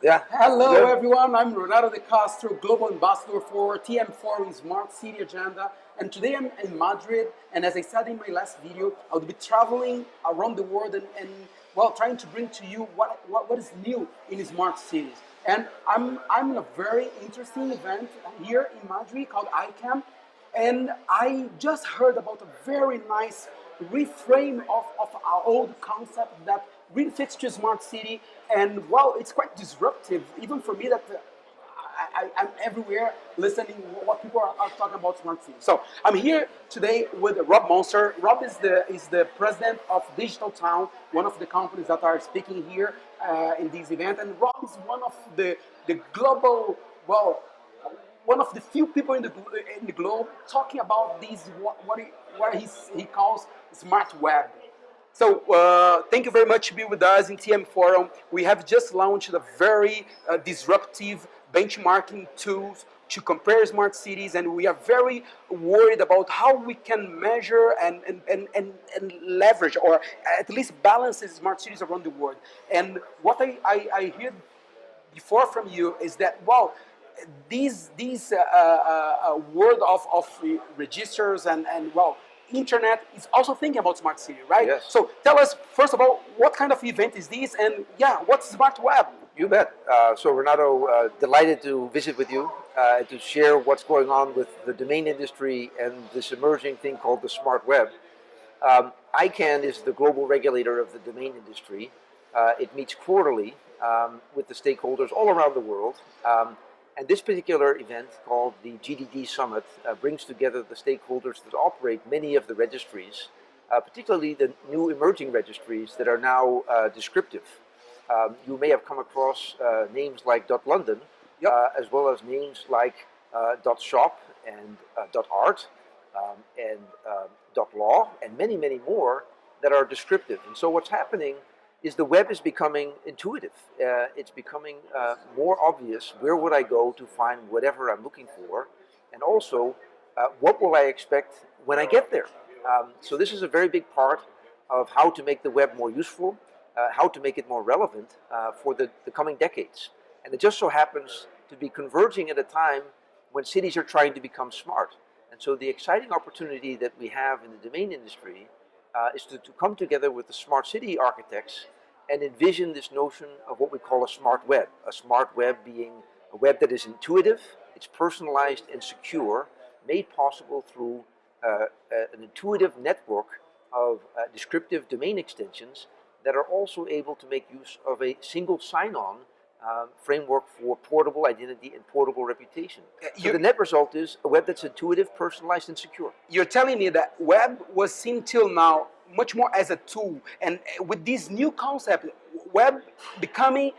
Yeah. Hello, Good. everyone. I'm Renato De Castro, Global Ambassador for TM Forum Smart City Agenda. And today I'm in Madrid. And as I said in my last video, I'll be traveling around the world and well, trying to bring to you what is new in smart cities. And I'm in a very interesting event here in Madrid called ICAM. And I just heard about a very nice reframe of our old concept that really fits to smart city. And well, it's quite disruptive, even for me that I'm everywhere listening what people are talking about smart city. So I'm here today with Rob Monster. Rob is the president of DigitalTown, one of the companies that are speaking here in this event. And Rob is one of the global, well, one of the few people in the globe talking about these he calls smart web. So thank you very much to be with us in TM Forum. We have just launched a very disruptive benchmarking tools to compare smart cities, and we are very worried about how we can measure and leverage or at least balance smart cities around the world. And what I hear before from you is that wow, these world of registers and well, internet is also thinking about smart city, right? Yes. So tell us first of all what kind of event is this, and yeah, what's smart web? You bet. So Renato, delighted to visit with you to share what's going on with the domain industry and this emerging thing called the smart web. ICANN is the global regulator of the domain industry. It meets quarterly with the stakeholders all around the world. And this particular event, called the GDD Summit, brings together the stakeholders that operate many of the registries, particularly the new emerging registries that are now descriptive. You may have come across names like .london, Yep. as well as names like .shop and .art and .law and many, many more that are descriptive. And so what's happening is the web is becoming intuitive. It's becoming more obvious where would I go to find whatever I'm looking for, and also what will I expect when I get there. So this is a very big part of how to make the web more useful, how to make it more relevant for the coming decades. And it just so happens to be converging at a time when cities are trying to become smart. And so the exciting opportunity that we have in the domain industry is to come together with the smart city architects and envision this notion of what we call a smart web. A smart web being a web that is intuitive, it's personalized and secure, made possible through an intuitive network of descriptive domain extensions that are also able to make use of a single sign-on framework for portable identity and portable reputation. So the net result is a web that's intuitive, personalized, and secure. You're telling me that web was seen till now much more as a tool, and with this new concept, web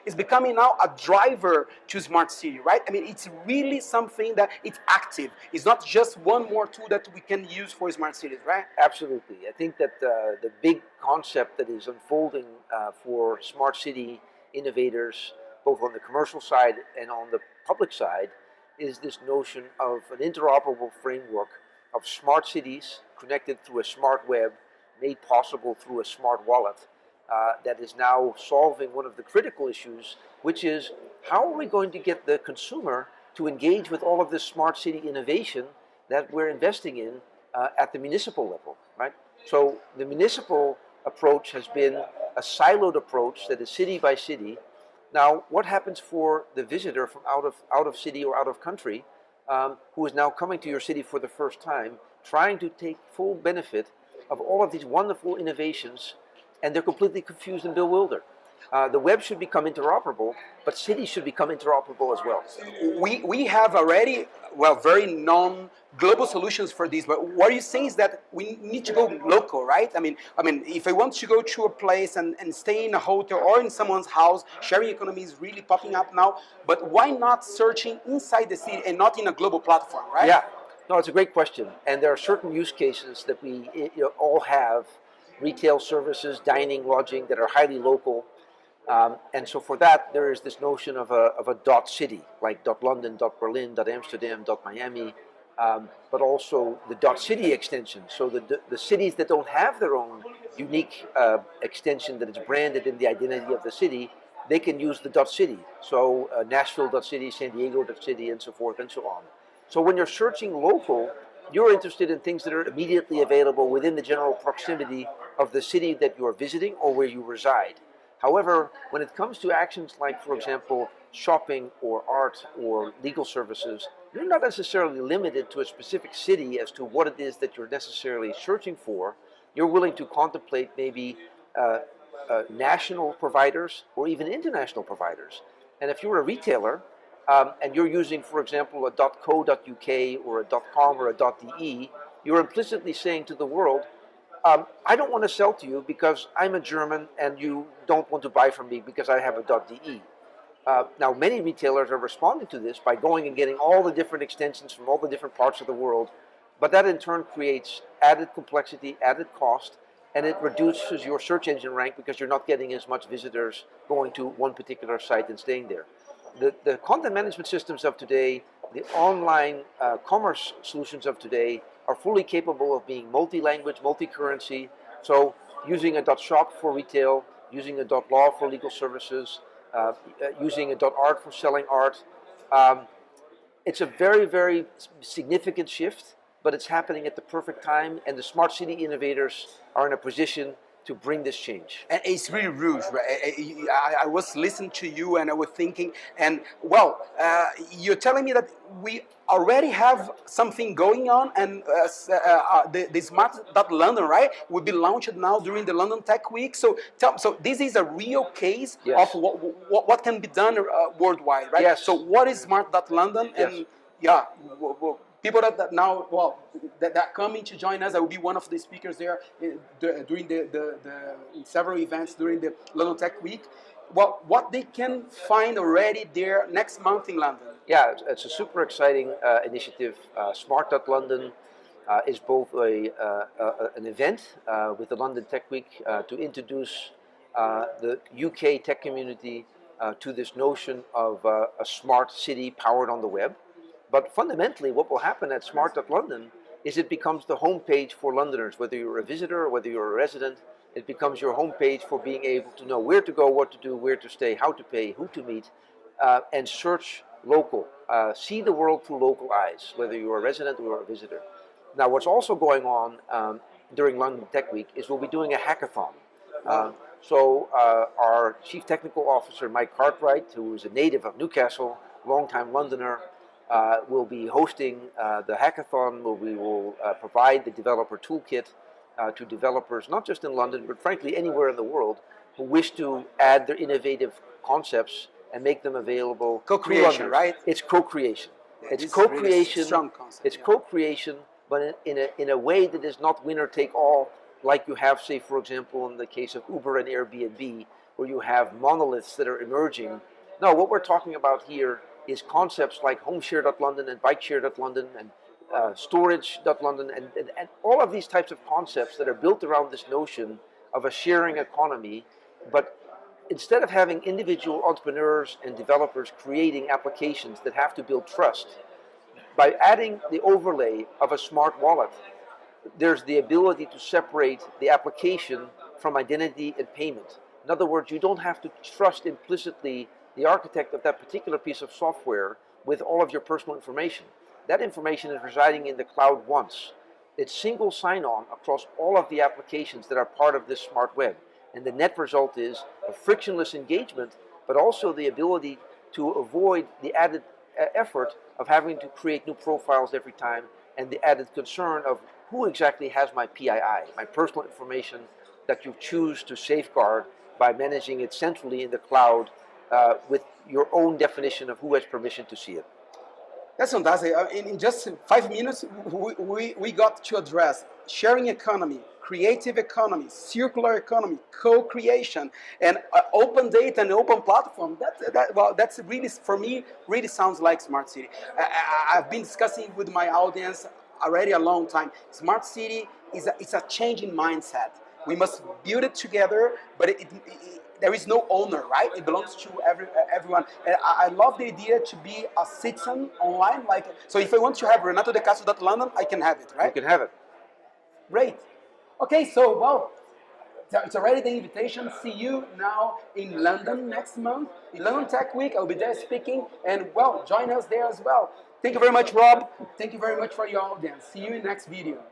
is becoming now a driver to smart city, right? I mean, it's really something that it's active. It's not just one more tool that we can use for smart cities, right? Absolutely. I think that the big concept that is unfolding for smart city innovators, both on the commercial side and on the public side, is this notion of an interoperable framework of smart cities connected through a smart web, made possible through a smart wallet, that is now solving one of the critical issues, which is how are we going to get the consumer to engage with all of this smart city innovation that we're investing in at the municipal level, right? So the municipal approach has been a siloed approach that is city by city. Now, what happens for the visitor from out of city or out of country who is now coming to your city for the first time, trying to take full benefit of all of these wonderful innovations, and they're completely confused and bewildered? The web should become interoperable, but cities should become interoperable as well. We have already, well, very known global solutions for this, but what you're saying is that we need to go local, right? I mean, if I want to go to a place and stay in a hotel or in someone's house, sharing economy is really popping up now. But why not searching inside the city and not in a global platform, right? Yeah, no, it's a great question, and there are certain use cases that we all have: retail services, dining, lodging, that are highly local. And so for that, there is this notion of a dot city, like dot London, dot Berlin, dot Amsterdam, dot Miami, but also the dot city extension. So the cities that don't have their own unique extension that is branded in the identity of the city they can use the .city. So Nashville.city, San Diego.city, and so forth and so on. So when you're searching local, you're interested in things that are immediately available within the general proximity of the city that you are visiting or where you reside. However, when it comes to actions like, for example, shopping or art or legal services, you're not necessarily limited to a specific city as to what it is that you're necessarily searching for. You're willing to contemplate maybe national providers or even international providers. And if you're a retailer and you're using, for example, a .co.uk or a .com or a .de, you're implicitly saying to the world, I don't want to sell to you because I'm a German and you don't want to buy from me because I have a .de. Now, many retailers are responding to this by going and getting all the different extensions from all the different parts of the world, but that in turn creates added complexity, added cost, and it reduces your search engine rank because you're not getting as much visitors going to one particular site and staying there. The content management systems of today, the online commerce solutions of today are fully capable of being multi-language, multi-currency. So using a .shop for retail, using a .law for legal services, using a .art for selling art. It's a very, very significant shift, but it's happening at the perfect time, and the smart city innovators are in a position to bring this change. And it's really rude, right? I was listening to you and I was thinking, and well, you're telling me that we already have something going on, and the Smart London, right, will be launched now during the London Tech Week. So, so this is a real case Yes. of what can be done worldwide, right? Yes. So what is Smart London? Yes. And yeah, people that now, well, that are coming to join us, I will be one of the speakers there during the several events during the London Tech Week. Well, what they can find already there next month in London. Yeah, it's a super exciting initiative. Smart London is both an event with the London Tech Week to introduce the UK tech community to this notion of a smart city powered on the web. But fundamentally, what will happen at Smart London is it becomes the homepage for Londoners, whether you're a visitor or whether you're a resident. It becomes your homepage for being able to know where to go, what to do, where to stay, how to pay, who to meet, and search local. See the world through local eyes, whether you're a resident or a visitor. Now, what's also going on during London Tech Week is we'll be doing a hackathon. So our Chief Technical Officer, Mike Cartwright, who is a native of Newcastle, longtime Londoner, will be hosting the hackathon where we will provide the developer toolkit to developers, not just in London, but frankly anywhere in the world, who wish to add their innovative concepts and make them available. Co-creation, right? It's co-creation. Yeah, it's co-creation. Really strong concept, it's co-creation, but in a way that is not winner take all, like you have, say, for example, in the case of Uber and Airbnb, where you have monoliths that are emerging. No, what we're talking about here is concepts like homeshare.london and bikeshare.london and storage.london and all of these types of concepts that are built around this notion of a sharing economy. But instead of having individual entrepreneurs and developers creating applications that have to build trust, by adding the overlay of a smart wallet, there's the ability to separate the application from identity and payment. In other words, you don't have to trust implicitly the architect of that particular piece of software with all of your personal information. That information is residing in the cloud once. It's single sign-on across all of the applications that are part of this smart web. And the net result is a frictionless engagement, but also the ability to avoid the added effort of having to create new profiles every time, and the added concern of who exactly has my PII, my personal information that you choose to safeguard by managing it centrally in the cloud with your own definition of who has permission to see it. That's fantastic. In just 5 minutes, we got to address sharing economy, creative economy, circular economy, co-creation, and open data and open platform. That's really, for me, really sounds like smart city. I've been discussing with my audience already a long time. Smart city it's a change in mindset. We must build it together, but there is no owner, right? It belongs to everyone. And I love the idea to be a citizen online. So if I want to have Renato De Castro.London, I can have it, right? You can have it. Great. Okay, so, well, it's already the invitation. See you now in London next month. In London Tech Week, I'll be there speaking, and well, join us there as well. Thank you very much, Rob. Thank you very much for your audience. See you in the next video.